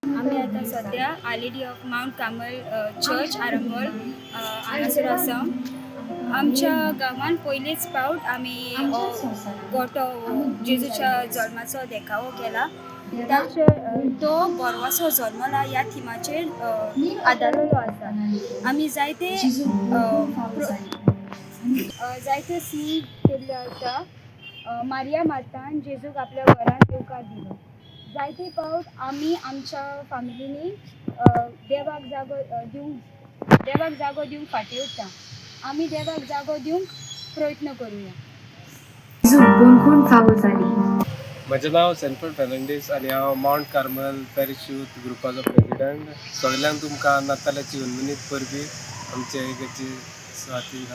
आम्ही आता सध्या आलेली of mount Carmel church Arambol हांगासर आसा. आमच्या गांवांत पयलींच फावट आमी गोठो जेजूच्या जल्माचो देखावो केला. ताचे तो गोरवाचो जल्मला ह्या थिमाचेर आदारलेलो आसा. आमी जायते सीन केल्ले आसा. मारिया मातान जेजूक आपल्या घरांत येवकार दिलो. जायते फावट आमी आमच्या फॅमिलीनी देवाक जागो दिवंक फाटीं उरता. आमी देवाक जागो दिवंक प्रयत्न करूया. कोण फावो जाली. म्हजें नांव सेंट्रल फेर्नांडीस आनी हांव माउंट कार्मल पॅरिश यूथ ग्रुपाचो प्रेसिडेंट. सगळ्यांक तुमकां नातालाची उन्मनीत परबी आमचे इगर्जेची सुवातेर.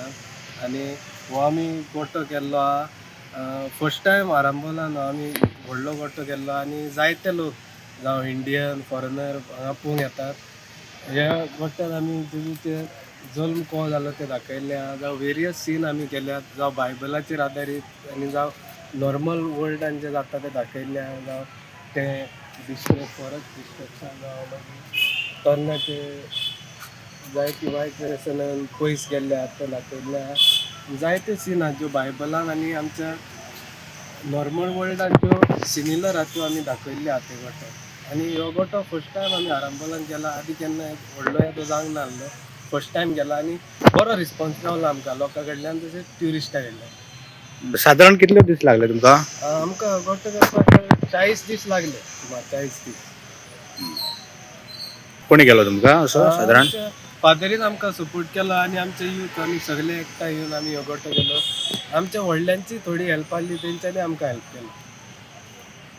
आनी हो आमी गोठो केल्लो आहा. फर्स्ट टायम आरांबोलान आमी व्हडलो गोठो केल्लो आनी जायते लोक जावं इंडियन फॉरेनर हांगा पळोवंक येतात. ह्या गोठ्यान आमी जेजूचे जल्म को जालो ते दाखयल्ले आहा. जावं वेरियस सीन आमी केल्यात, जावं बायबलाचेर आदारीत आनी जावं नॉर्मल वर्ल्डान जे जाता ते दाखयल्ले आहा. जावं ते फॉरेस्ट डिस्ट्रक्शन जावं मागीर तरणाटे जायती वायट व्यसनान पयस गेल्ले आहात ते दाखयल्ले आहा. जायते सीन आहा ज्यो बायबलान आनी आमच्या नॉर्मल वर्ल्डान ज्यो सिमिलर आहा त्यो आमी दाखयल्ले आहा ते गोठ्यान. आनी हो गोठो फर्स्ट टायम आमी आरांबोलान केला. आदी केन्ना व्हडलो येदो जावंक नाहलो. फर्स्ट टायम गेला आनी बरो रिस्पॉन्स मेळ्ळो आमकां लोकां कडल्यान तशेंच ट्युरिस्टां कडल्यान. साधारण कितले दीस लागले तुमकां? आमकां गोठो करपाक 40 दीस लागले. सुमार 40 दीस. कोणी केलो तुमकां असो साधारण? फादरीन आमकां सपोर्ट केलो आनी आमचे यूथ आमी सगळे एकठांय येवन आमी हो गोठो केलो. आमच्या व्हडल्यांची थोडी हेल्प आसली, तेंच्यांनी आमकां हेल्प केलो.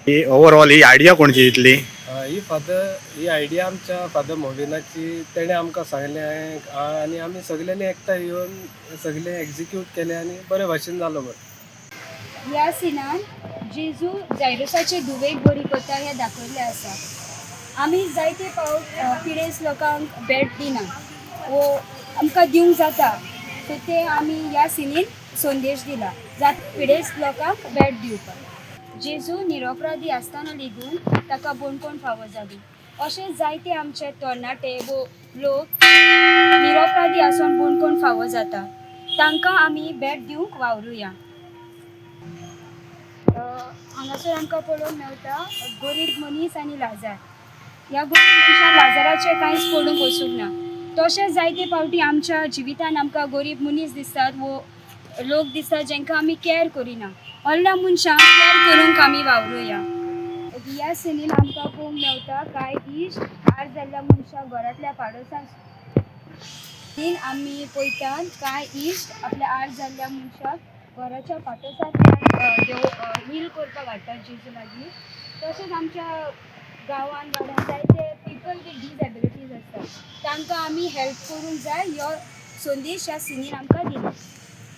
ही ओवरऑल ही आयडिया कोणची दितली? ही आयडिया आमच्या फादर मोविनाची. तेणें आमकां सांगलें आनी आमी सगळ्यांनी एकठांय येवन सगळें एग्जिक्यूट केलें आनी बरे भाशेन जालो गोठो. ह्या सिनान जेजू जायरसाचे धुवेक बरी करता हें दाखयल्लें आसा. आमी जायते फावट पिडेस लोकांक भेट दिना वो आमकां दिवंक जाता. सो ते आमी ह्या सिनीन संदेश दिला पिडेस लोकांक भेट दिवपाक. जेजू निरपराधी आसतना लेगून ताका बोणकोण फावो जाली. अशें जायते आमचे तरणाटे वो लोक निरपराधी आसून बोणकोण फावो जाता. तांकां आमी भेट दिवंक वावरुया. हांगासर आमकां पळोवंक मेळटा गरीब मनीस आनी लाजार. ह्या गरीब मनशान लाजाराचें कांयच पडूंक वचूंक ना. तशेंच जायते फावटी आमच्या जिवितान आमकां गरीब मनीस दिसतात वो लोक दिसतात जेंकां आमी कॅर करिना. व्हडल्या मनशांक कॅर करूंक आमी वावरुया. ह्या सिनीन आमकां पळोवंक मेळटा कांय इश्ट आर जाल्ल्या मनशाक घरांतल्या पाडोसान सीन आमी पळयतात कांय इश्ट आपल्या आर जाल्ल्या मनशाक घराच्या पाडोसांतल्यान हील करपाक हाडटात जेजू लागीं. तशेंच आमच्या गांवान वाड्यान जायते पीपल विथ डिसेबिलिटीज आसतात तांकां आमी हेल्प करूंक जाय. ह्यो संदेश ह्या सिनीन आमकां दिला.